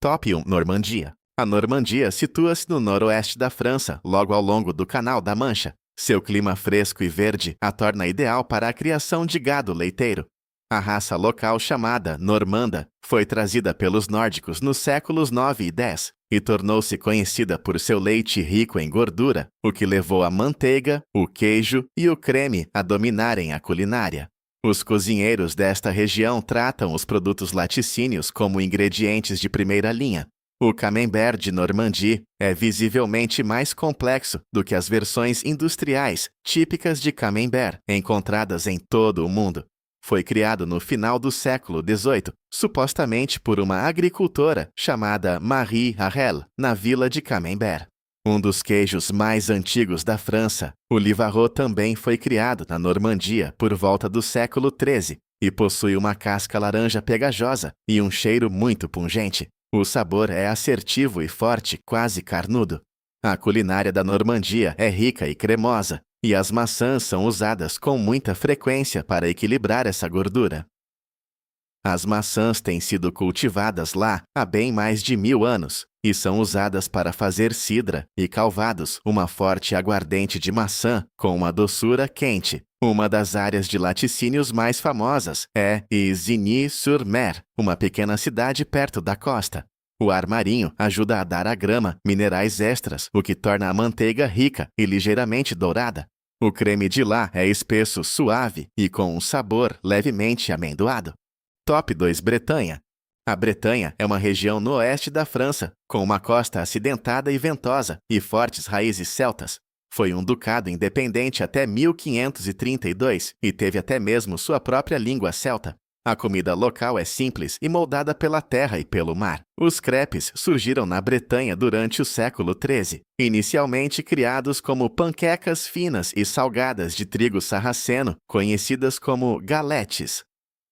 Top 1. Normandia. A Normandia situa-se no noroeste da França, logo ao longo do Canal da Mancha. Seu clima fresco e verde a torna ideal para a criação de gado leiteiro. A raça local chamada normanda foi trazida pelos nórdicos nos séculos 9 e 10 e tornou-se conhecida por seu leite rico em gordura, o que levou a manteiga, o queijo e o creme a dominarem a culinária. Os cozinheiros desta região tratam os produtos laticínios como ingredientes de primeira linha. O camembert de Normandie é visivelmente mais complexo do que as versões industriais típicas de camembert encontradas em todo o mundo. Foi criado no final do século XVIII, supostamente por uma agricultora chamada Marie Harel, na vila de Camembert. Um dos queijos mais antigos da França, o Livarot também foi criado na Normandia por volta do século XIII e possui uma casca laranja pegajosa e um cheiro muito pungente. O sabor é assertivo e forte, quase carnudo. A culinária da Normandia é rica e cremosa, e as maçãs são usadas com muita frequência para equilibrar essa gordura. As maçãs têm sido cultivadas lá há bem mais de 1000 anos e são usadas para fazer cidra e calvados, uma forte aguardente de maçã com uma doçura quente. Uma das áreas de laticínios mais famosas é Isigny-sur-Mer, uma pequena cidade perto da costa. O ar marinho ajuda a dar à grama minerais extras, o que torna a manteiga rica e ligeiramente dourada. O creme de lá é espesso, suave e com um sabor levemente amendoado. Top 2. Bretanha. A Bretanha é uma região no oeste da França, com uma costa acidentada e ventosa e fortes raízes celtas. Foi um ducado independente até 1532 e teve até mesmo sua própria língua celta. A comida local é simples e moldada pela terra e pelo mar. Os crepes surgiram na Bretanha durante o século XIII, inicialmente criados como panquecas finas e salgadas de trigo sarraceno, conhecidas como galettes.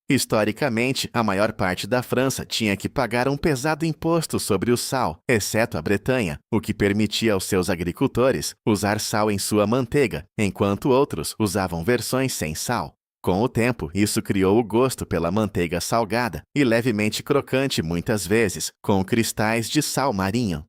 Historicamente, a maior parte da França tinha que pagar um pesado imposto sobre o sal, exceto a Bretanha, o que permitia aos seus agricultores usar sal em sua manteiga, enquanto outros usavam versões sem sal. Com o tempo, isso criou o gosto pela manteiga salgada e levemente crocante muitas vezes, com cristais de sal marinho.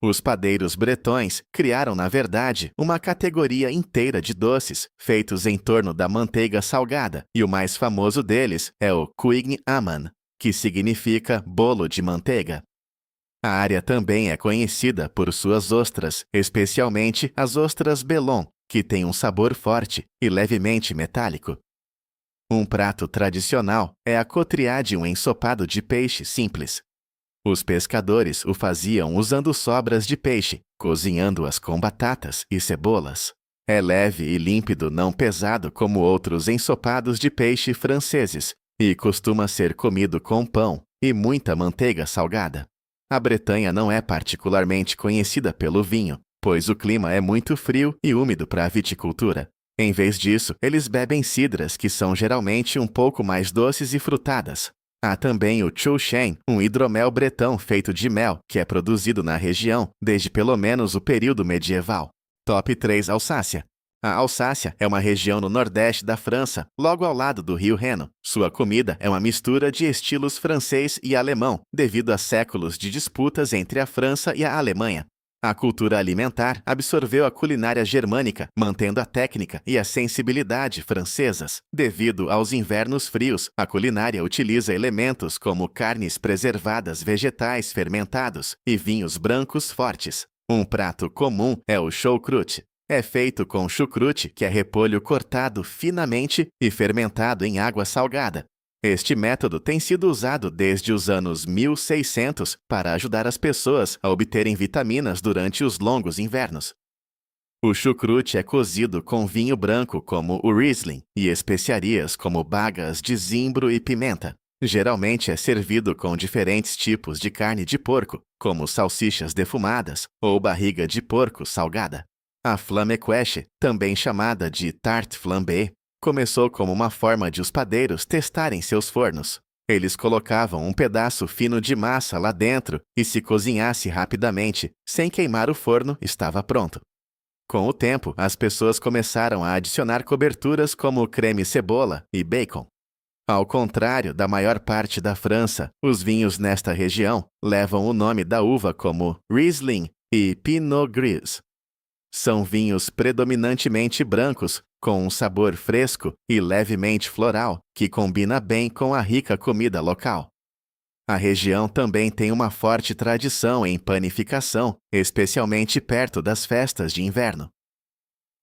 Os padeiros bretões criaram, na verdade, uma categoria inteira de doces feitos em torno da manteiga salgada, e o mais famoso deles é o Cuigne Amann, que significa bolo de manteiga. A área também é conhecida por suas ostras, especialmente as ostras Belon, que têm um sabor forte e levemente metálico. Um prato tradicional é a cotriade, um ensopado de peixe simples. Os pescadores o faziam usando sobras de peixe, cozinhando-as com batatas e cebolas. É leve e límpido, não pesado como outros ensopados de peixe franceses, e costuma ser comido com pão e muita manteiga salgada. A Bretanha não é particularmente conhecida pelo vinho, pois o clima é muito frio e úmido para a viticultura. Em vez disso, eles bebem cidras que são geralmente um pouco mais doces e frutadas. Há também o Chouchen, um hidromel bretão feito de mel, que é produzido na região desde pelo menos o período medieval. Top 3. Alsácia. A Alsácia é uma região no nordeste da França, logo ao lado do rio Reno. Sua comida é uma mistura de estilos francês e alemão, devido a séculos de disputas entre a França e a Alemanha. A cultura alimentar absorveu a culinária germânica, mantendo a técnica e a sensibilidade francesas. Devido aos invernos frios, a culinária utiliza elementos como carnes preservadas, vegetais fermentados e vinhos brancos fortes. Um prato comum é o choucroute. É feito com chucrute, que é repolho cortado finamente e fermentado em água salgada. Este método tem sido usado desde os anos 1600 para ajudar as pessoas a obterem vitaminas durante os longos invernos. O chucrute é cozido com vinho branco como o Riesling e especiarias como bagas de zimbro e pimenta. Geralmente é servido com diferentes tipos de carne de porco, como salsichas defumadas ou barriga de porco salgada. A flamme-quèche, também chamada de tarte flambée, começou como uma forma de os padeiros testarem seus fornos. Eles colocavam um pedaço fino de massa lá dentro e, se cozinhasse rapidamente, sem queimar o forno, estava pronto. Com o tempo, as pessoas começaram a adicionar coberturas como creme cebola e bacon. Ao contrário da maior parte da França, os vinhos nesta região levam o nome da uva como Riesling e Pinot Gris. São vinhos predominantemente brancos, com um sabor fresco e levemente floral, que combina bem com a rica comida local. A região também tem uma forte tradição em panificação, especialmente perto das festas de inverno.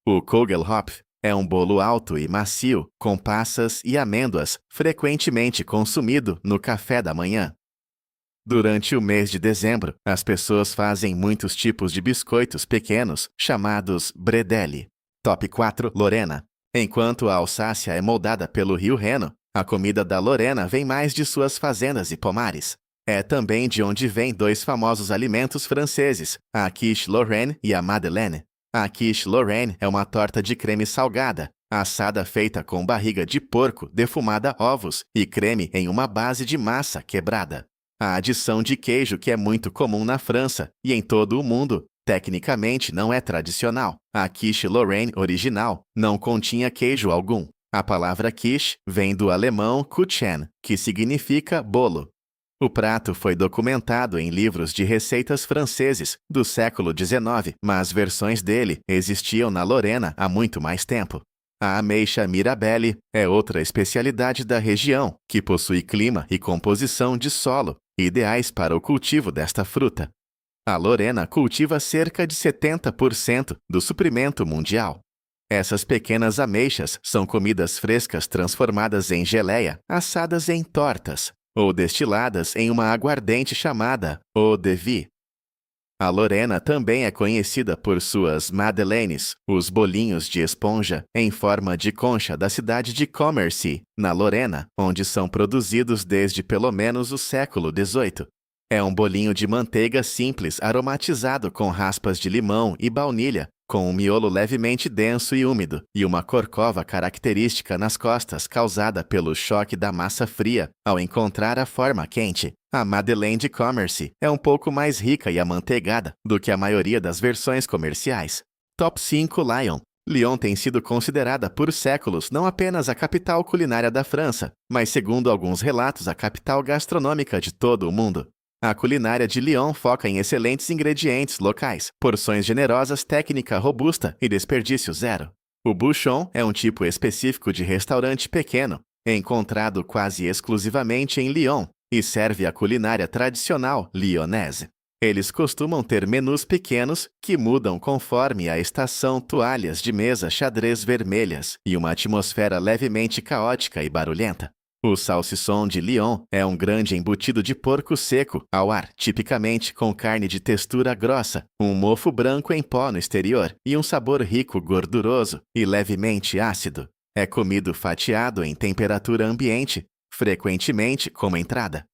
O Kogelhopf é um bolo alto e macio, com passas e amêndoas, frequentemente consumido no café da manhã. Durante o mês de dezembro, as pessoas fazem muitos tipos de biscoitos pequenos, chamados bredeli. Top 4 Lorena. Enquanto a Alsácia é moldada pelo rio Reno, a comida da Lorena vem mais de suas fazendas e pomares. É também de onde vêm dois famosos alimentos franceses, a quiche Lorraine e a madeleine. A quiche Lorraine é uma torta de creme salgada, assada feita com barriga de porco defumada a ovos e creme em uma base de massa quebrada. A adição de queijo, que é muito comum na França e em todo o mundo, tecnicamente não é tradicional. A quiche Lorraine original não continha queijo algum. A palavra quiche vem do alemão Kuchen, que significa bolo. O prato foi documentado em livros de receitas franceses do século XIX, mas versões dele existiam na Lorena há muito mais tempo. A ameixa Mirabelle é outra especialidade da região, que possui clima e composição de solo ideais para o cultivo desta fruta. A Lorena cultiva cerca de 70% do suprimento mundial. Essas pequenas ameixas são comidas frescas transformadas em geleia, assadas em tortas ou destiladas em uma aguardente chamada eau de vie. A Lorena também é conhecida por suas madeleines, os bolinhos de esponja em forma de concha da cidade de Commercy, na Lorena, onde são produzidos desde pelo menos o século XVIII. É um bolinho de manteiga simples aromatizado com raspas de limão e baunilha, com um miolo levemente denso e úmido, e uma corcova característica nas costas causada pelo choque da massa fria ao encontrar a forma quente. A Madeleine de Commercy é um pouco mais rica e amanteigada do que a maioria das versões comerciais. Top 5 Lyon. Lyon tem sido considerada por séculos não apenas a capital culinária da França, mas, segundo alguns relatos, a capital gastronômica de todo o mundo. A culinária de Lyon foca em excelentes ingredientes locais, porções generosas, técnica robusta e desperdício zero. O bouchon é um tipo específico de restaurante pequeno, encontrado quase exclusivamente em Lyon, e serve a culinária tradicional lyonnaise. Eles costumam ter menus pequenos que mudam conforme a estação, toalhas de mesa xadrez vermelhas e uma atmosfera levemente caótica e barulhenta. O salsisson de Lyon é um grande embutido de porco seco ao ar, tipicamente com carne de textura grossa, um mofo branco em pó no exterior e um sabor rico, gorduroso e levemente ácido. É comido fatiado em temperatura ambiente, frequentemente como entrada.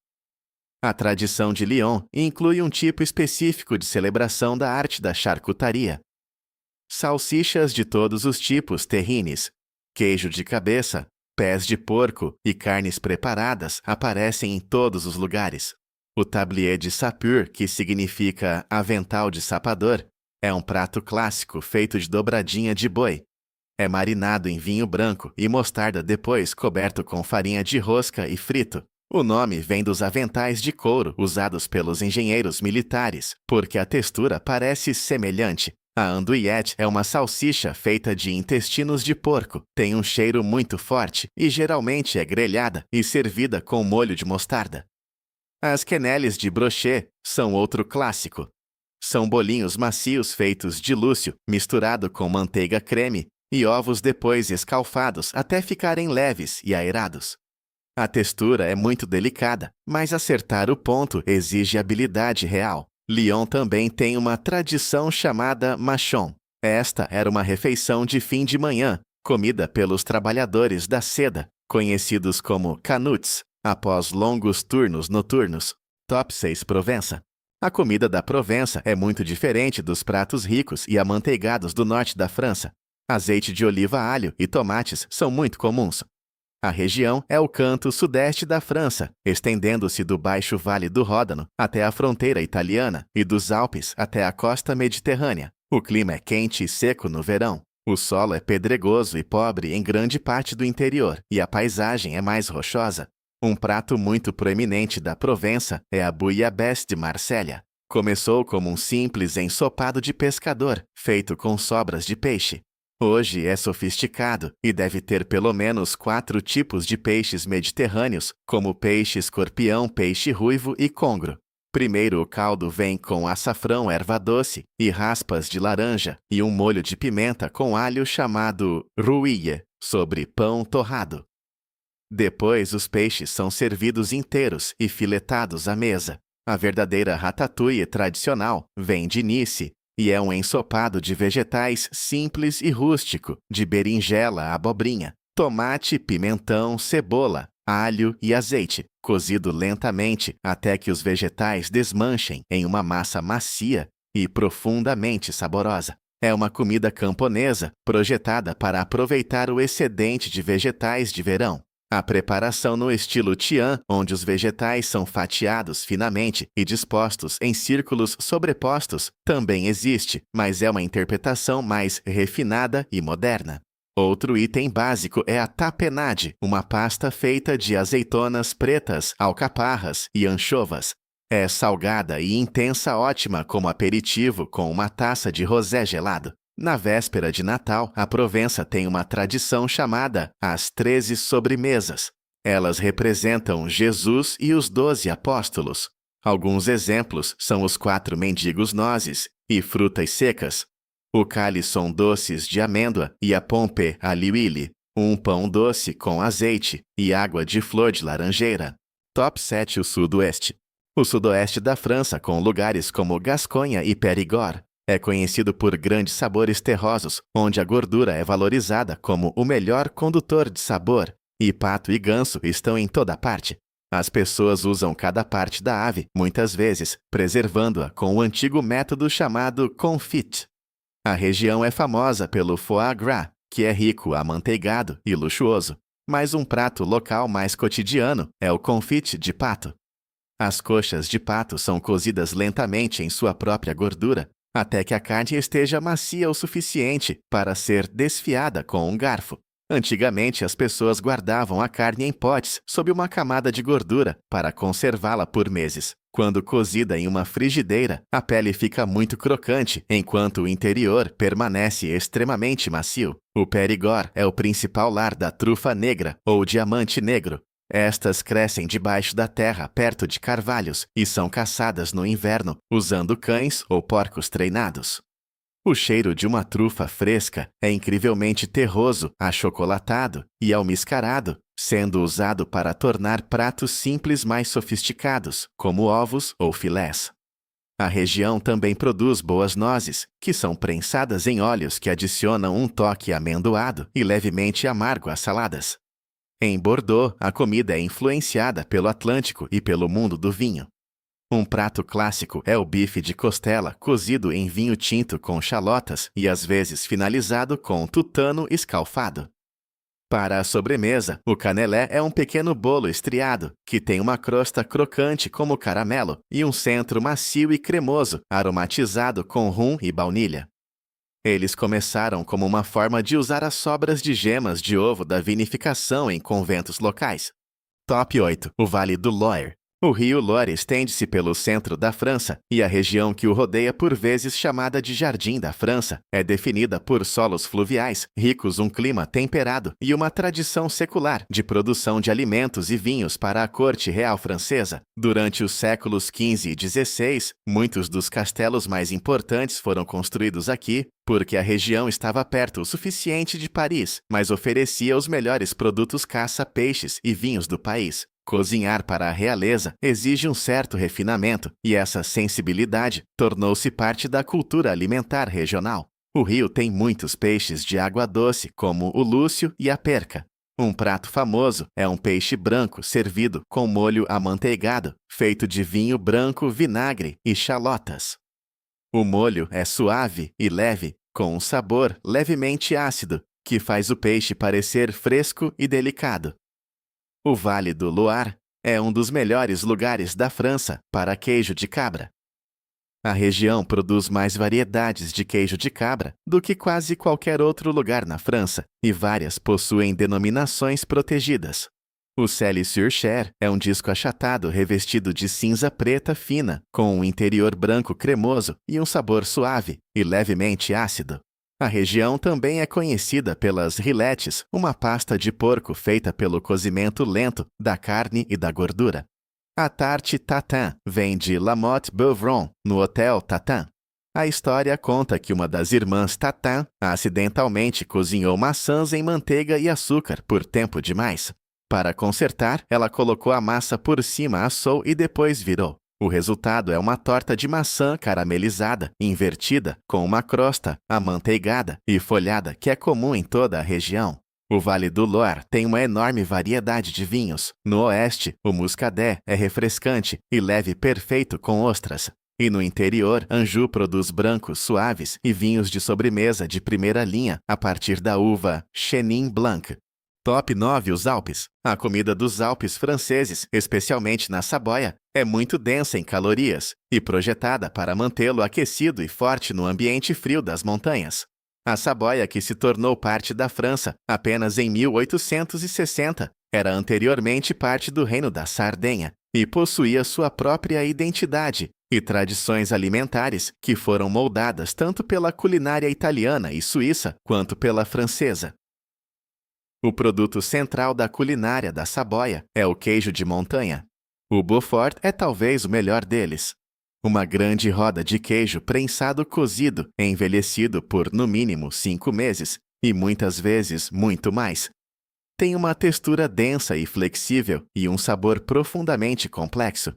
A tradição de Lyon inclui um tipo específico de celebração da arte da charcutaria. Salsichas de todos os tipos terrines, queijo de cabeça, pés de porco e carnes preparadas aparecem em todos os lugares. O tablier de sapeur, que significa avental de sapador, é um prato clássico feito de dobradinha de boi. É marinado em vinho branco e mostarda, depois coberto com farinha de rosca e frito. O nome vem dos aventais de couro usados pelos engenheiros militares, porque a textura parece semelhante. A andouillette é uma salsicha feita de intestinos de porco, tem um cheiro muito forte e geralmente é grelhada e servida com molho de mostarda. As quenelles de brochet são outro clássico. São bolinhos macios feitos de lúcio, misturado com manteiga creme e ovos depois escalfados até ficarem leves e aerados. A textura é muito delicada, mas acertar o ponto exige habilidade real. Lyon também tem uma tradição chamada machon. Esta era uma refeição de fim de manhã, comida pelos trabalhadores da seda, conhecidos como canuts, após longos turnos noturnos. Top 6 Provença. A comida da Provença é muito diferente dos pratos ricos e amanteigados do norte da França. Azeite de oliva, alho e tomates são muito comuns. A região é o canto sudeste da França, estendendo-se do Baixo Vale do Ródano até a fronteira italiana e dos Alpes até a costa mediterrânea. O clima é quente e seco no verão. O solo é pedregoso e pobre em grande parte do interior, e a paisagem é mais rochosa. Um prato muito proeminente da Provença é a bouillabaisse de Marsella. Começou como um simples ensopado de pescador, feito com sobras de peixe. Hoje é sofisticado e deve ter pelo menos 4 tipos de peixes mediterrâneos, como peixe escorpião, peixe ruivo e congro. Primeiro o caldo vem com açafrão erva doce e raspas de laranja e um molho de pimenta com alho chamado rouille, sobre pão torrado. Depois os peixes são servidos inteiros e filetados à mesa. A verdadeira ratatouille tradicional vem de Nice e é um ensopado de vegetais simples e rústico, de berinjela à abobrinha, tomate, pimentão, cebola, alho e azeite, cozido lentamente até que os vegetais desmanchem em uma massa macia e profundamente saborosa. É uma comida camponesa projetada para aproveitar o excedente de vegetais de verão. A preparação no estilo Tian, onde os vegetais são fatiados finamente e dispostos em círculos sobrepostos, também existe, mas é uma interpretação mais refinada e moderna. Outro item básico é a tapenade, uma pasta feita de azeitonas pretas, alcaparras e anchovas. É salgada e intensa, ótima como aperitivo com uma taça de rosé gelado. Na véspera de Natal, a Provença tem uma tradição chamada as 13 sobremesas. Elas representam Jesus e os 12 apóstolos. Alguns exemplos são os 4 mendigos nozes e frutas secas, o calisson doces de amêndoa e a pompe à l'huile, um pão doce com azeite e água de flor de laranjeira. Top 7 o Sudoeste. O sudoeste da França, com lugares como Gasconha e Périgord, é conhecido por grandes sabores terrosos, onde a gordura é valorizada como o melhor condutor de sabor, e pato e ganso estão em toda parte. As pessoas usam cada parte da ave, muitas vezes, preservando-a com o antigo método chamado confit. A região é famosa pelo foie gras, que é rico, amanteigado e luxuoso, mas um prato local mais cotidiano é o confit de pato. As coxas de pato são cozidas lentamente em sua própria gordura, até que a carne esteja macia o suficiente para ser desfiada com um garfo. Antigamente, as pessoas guardavam a carne em potes sob uma camada de gordura para conservá-la por meses. Quando cozida em uma frigideira, a pele fica muito crocante, enquanto o interior permanece extremamente macio. O Périgord é o principal lar da trufa negra ou diamante negro. Estas crescem debaixo da terra, perto de carvalhos, e são caçadas no inverno, usando cães ou porcos treinados. O cheiro de uma trufa fresca é incrivelmente terroso, achocolatado e almiscarado, sendo usado para tornar pratos simples mais sofisticados, como ovos ou filés. A região também produz boas nozes, que são prensadas em óleos que adicionam um toque amendoado e levemente amargo às saladas. Em Bordeaux, a comida é influenciada pelo Atlântico e pelo mundo do vinho. Um prato clássico é o bife de costela cozido em vinho tinto com chalotas e às vezes finalizado com tutano escalfado. Para a sobremesa, o canelé é um pequeno bolo estriado, que tem uma crosta crocante como caramelo e um centro macio e cremoso, aromatizado com rum e baunilha. Eles começaram como uma forma de usar as sobras de gemas de ovo da vinificação em conventos locais. Top 8. O Vale do Loire. O rio Loire estende-se pelo centro da França e a região que o rodeia, por vezes chamada de Jardim da França, é definida por solos fluviais, ricos, um clima temperado e uma tradição secular de produção de alimentos e vinhos para a corte real francesa. Durante os séculos XV e XVI, muitos dos castelos mais importantes foram construídos aqui, porque a região estava perto o suficiente de Paris, mas oferecia os melhores produtos caça-peixes e vinhos do país. Cozinhar para a realeza exige um certo refinamento, e essa sensibilidade tornou-se parte da cultura alimentar regional. O rio tem muitos peixes de água doce, como o lúcio e a perca. Um prato famoso é um peixe branco servido com molho amanteigado, feito de vinho branco, vinagre e chalotas. O molho é suave e leve, com um sabor levemente ácido, que faz o peixe parecer fresco e delicado. O Vale do Loire é um dos melhores lugares da França para queijo de cabra. A região produz mais variedades de queijo de cabra do que quase qualquer outro lugar na França, e várias possuem denominações protegidas. O Celles-sur-Cher é um disco achatado revestido de cinza preta fina, com um interior branco cremoso e um sabor suave e levemente ácido. A região também é conhecida pelas rillettes, uma pasta de porco feita pelo cozimento lento da carne e da gordura. A tarte tatin vem de La Motte Beuvron, no Hotel Tatin. A história conta que uma das irmãs Tatin acidentalmente cozinhou maçãs em manteiga e açúcar por tempo demais. Para consertar, ela colocou a massa por cima, assou e depois virou. O resultado é uma torta de maçã caramelizada, invertida, com uma crosta amanteigada e folhada que é comum em toda a região. O Vale do Loire tem uma enorme variedade de vinhos. No oeste, o Muscadet é refrescante e leve perfeito com ostras. E no interior, Anjou produz brancos suaves e vinhos de sobremesa de primeira linha a partir da uva Chenin Blanc. Top 9: os Alpes. A comida dos Alpes franceses, especialmente na Saboia, é muito densa em calorias e projetada para mantê-lo aquecido e forte no ambiente frio das montanhas. A Saboia, que se tornou parte da França apenas em 1860, era anteriormente parte do Reino da Sardenha e possuía sua própria identidade e tradições alimentares que foram moldadas tanto pela culinária italiana e suíça quanto pela francesa. O produto central da culinária da Saboia é o queijo de montanha. O Beaufort é talvez o melhor deles. Uma grande roda de queijo prensado cozido, envelhecido por no mínimo 5 meses, e muitas vezes muito mais. Tem uma textura densa e flexível e um sabor profundamente complexo.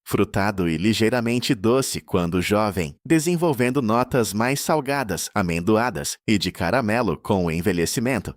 Frutado e ligeiramente doce quando jovem, desenvolvendo notas mais salgadas, amendoadas e de caramelo com o envelhecimento.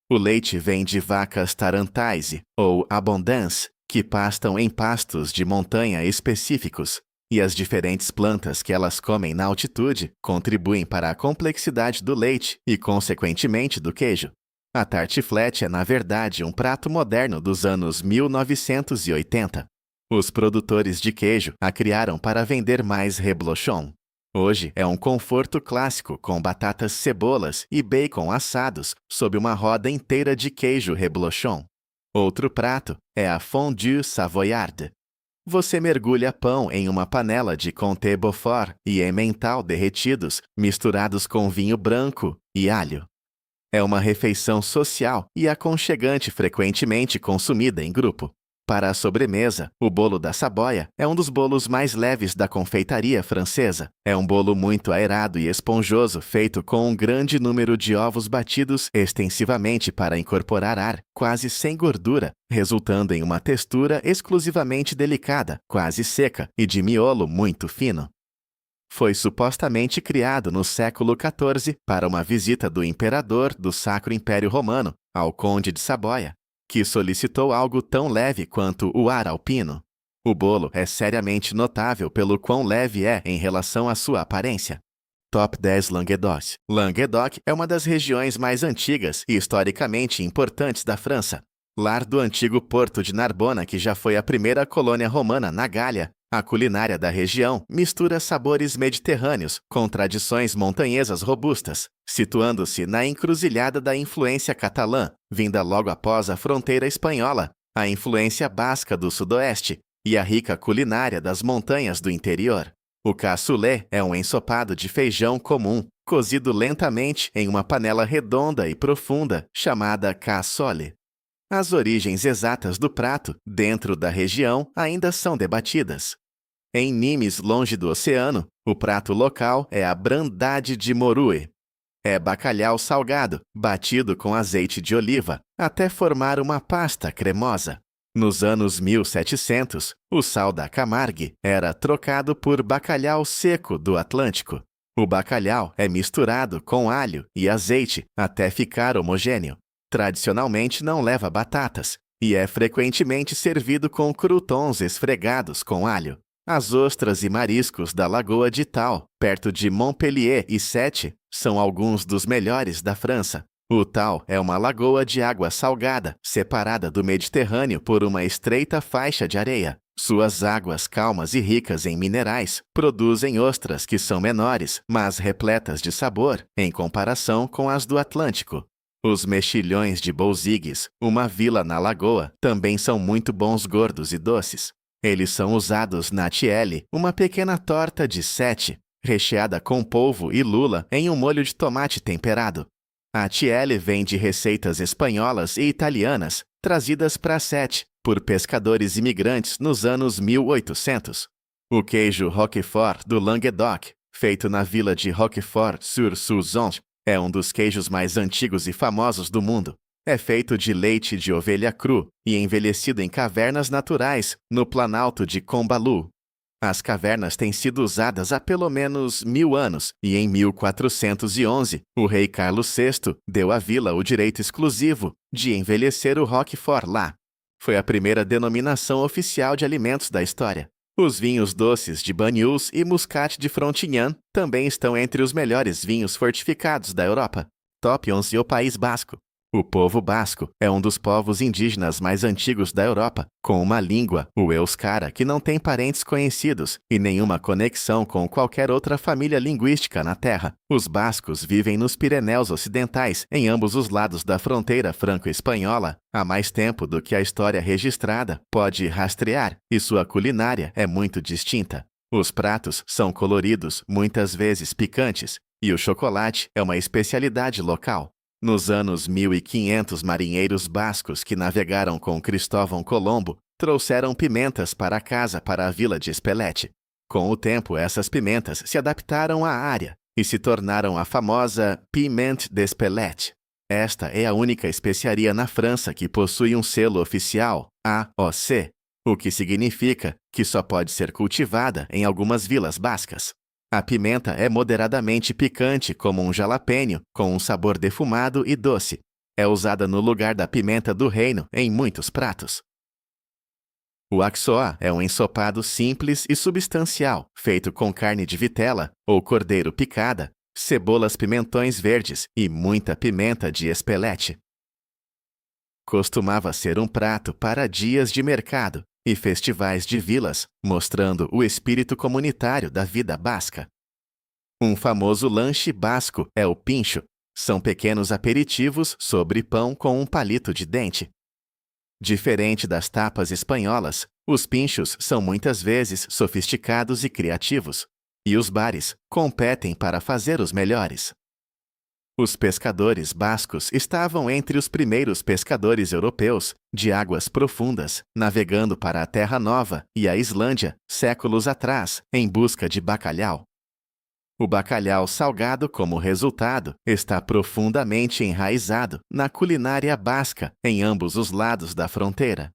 O leite vem de vacas tarantaise, ou abondance, que pastam em pastos de montanha específicos, e as diferentes plantas que elas comem na altitude contribuem para a complexidade do leite e, consequentemente, do queijo. A tartiflette é, na verdade, um prato moderno dos anos 1980. Os produtores de queijo a criaram para vender mais reblochon. Hoje é um conforto clássico com batatas, cebolas e bacon assados sob uma roda inteira de queijo reblochon. Outro prato é a fondue savoyarde. Você mergulha pão em uma panela de Comté Beaufort e emmental derretidos, misturados com vinho branco e alho. É uma refeição social e aconchegante, frequentemente consumida em grupo. Para a sobremesa, o bolo da Saboia é um dos bolos mais leves da confeitaria francesa. É um bolo muito aerado e esponjoso, feito com um grande número de ovos batidos extensivamente para incorporar ar, quase sem gordura, resultando em uma textura exclusivamente delicada, quase seca e de miolo muito fino. Foi supostamente criado no século XIV para uma visita do imperador do Sacro Império Romano ao Conde de Saboia, que solicitou algo tão leve quanto o ar alpino. O bolo é seriamente notável pelo quão leve é em relação à sua aparência. Top 10 Languedoc. Languedoc é uma das regiões mais antigas e historicamente importantes da França. Lar do antigo porto de Narbona, que já foi a primeira colônia romana na Gália, a culinária da região mistura sabores mediterrâneos com tradições montanhesas robustas, situando-se na encruzilhada da influência catalã, vinda logo após a fronteira espanhola, a influência basca do sudoeste e a rica culinária das montanhas do interior. O cassoulet é um ensopado de feijão comum, cozido lentamente em uma panela redonda e profunda, chamada cassole. As origens exatas do prato, dentro da região, ainda são debatidas. Em Nimes, longe do oceano, o prato local é a brandade de morue. É bacalhau salgado, batido com azeite de oliva, até formar uma pasta cremosa. Nos anos 1700, o sal da Camargue era trocado por bacalhau seco do Atlântico. O bacalhau é misturado com alho e azeite até ficar homogêneo. Tradicionalmente não leva batatas e é frequentemente servido com croutons esfregados com alho. As ostras e mariscos da Lagoa de Thal, perto de Montpellier e Sète, são alguns dos melhores da França. O Thal é uma lagoa de água salgada, separada do Mediterrâneo por uma estreita faixa de areia. Suas águas calmas e ricas em minerais produzem ostras que são menores, mas repletas de sabor, em comparação com as do Atlântico. Os mexilhões de Bouzigues, uma vila na lagoa, também são muito bons gordos e doces. Eles são usados na tiele, uma pequena torta de sete, recheada com polvo e lula em um molho de tomate temperado. A tiele vem de receitas espanholas e italianas, trazidas para Sète por pescadores imigrantes nos anos 1800. O queijo Roquefort do Languedoc, feito na vila de Roquefort-sur-Souzon, é um dos queijos mais antigos e famosos do mundo. É feito de leite de ovelha cru e envelhecido em cavernas naturais no Planalto de Combalu. As cavernas têm sido usadas há pelo menos 1000 anos e em 1411, o rei Carlos VI deu à vila o direito exclusivo de envelhecer o Roquefort lá. Foi a primeira denominação oficial de alimentos da história. Os vinhos doces de Banyuls e Muscat de Frontignan também estão entre os melhores vinhos fortificados da Europa. Top 11 o País Basco. O povo basco é um dos povos indígenas mais antigos da Europa, com uma língua, o euskara, que não tem parentes conhecidos e nenhuma conexão com qualquer outra família linguística na Terra. Os bascos vivem nos Pirineus Ocidentais, em ambos os lados da fronteira franco-espanhola, há mais tempo do que a história registrada pode rastrear, e sua culinária é muito distinta. Os pratos são coloridos, muitas vezes picantes, e o chocolate é uma especialidade local. Nos anos 1500, marinheiros bascos que navegaram com Cristóvão Colombo trouxeram pimentas para casa para a vila de Espelete. Com o tempo, essas pimentas se adaptaram à área e se tornaram a famosa Piment d'Espelette. Esta é a única especiaria na França que possui um selo oficial, AOC, o que significa que só pode ser cultivada em algumas vilas bascas. A pimenta é moderadamente picante como um jalapeno, com um sabor defumado e doce. É usada no lugar da pimenta do reino em muitos pratos. O axoa é um ensopado simples e substancial, feito com carne de vitela ou cordeiro picada, cebolas, pimentões verdes e muita pimenta de Espelete. Costumava ser um prato para dias de mercado e festivais de vilas, mostrando o espírito comunitário da vida basca. Um famoso lanche basco é o pincho. São pequenos aperitivos sobre pão com um palito de dente. Diferente das tapas espanholas, os pinchos são muitas vezes sofisticados e criativos, e os bares competem para fazer os melhores. Os pescadores bascos estavam entre os primeiros pescadores europeus de águas profundas, navegando para a Terra Nova e a Islândia, séculos atrás, em busca de bacalhau. O bacalhau salgado, como resultado, está profundamente enraizado na culinária basca em ambos os lados da fronteira.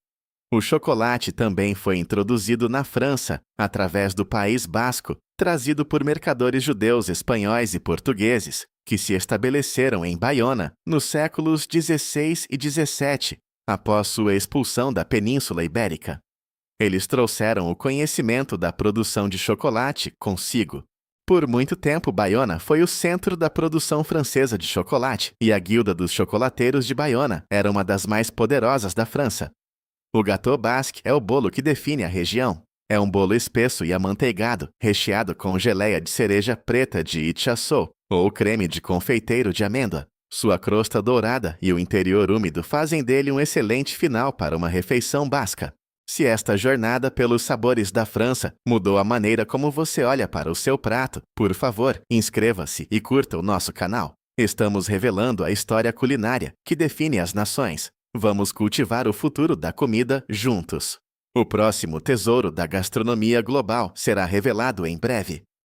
O chocolate também foi introduzido na França, através do País Basco, trazido por mercadores judeus, espanhóis e portugueses, que se estabeleceram em Baiona nos séculos XVI e XVII, após sua expulsão da Península Ibérica. Eles trouxeram o conhecimento da produção de chocolate consigo. Por muito tempo, Baiona foi o centro da produção francesa de chocolate, e a Guilda dos Chocolateiros de Baiona era uma das mais poderosas da França. O gâteau basque é o bolo que define a região. É um bolo espesso e amanteigado, recheado com geleia de cereja preta de Itchassou, ou creme de confeiteiro de amêndoa. Sua crosta dourada e o interior úmido fazem dele um excelente final para uma refeição basca. Se esta jornada pelos sabores da França mudou a maneira como você olha para o seu prato, por favor, inscreva-se e curta o nosso canal. Estamos revelando a história culinária que define as nações. Vamos cultivar o futuro da comida juntos. O próximo tesouro da gastronomia global será revelado em breve.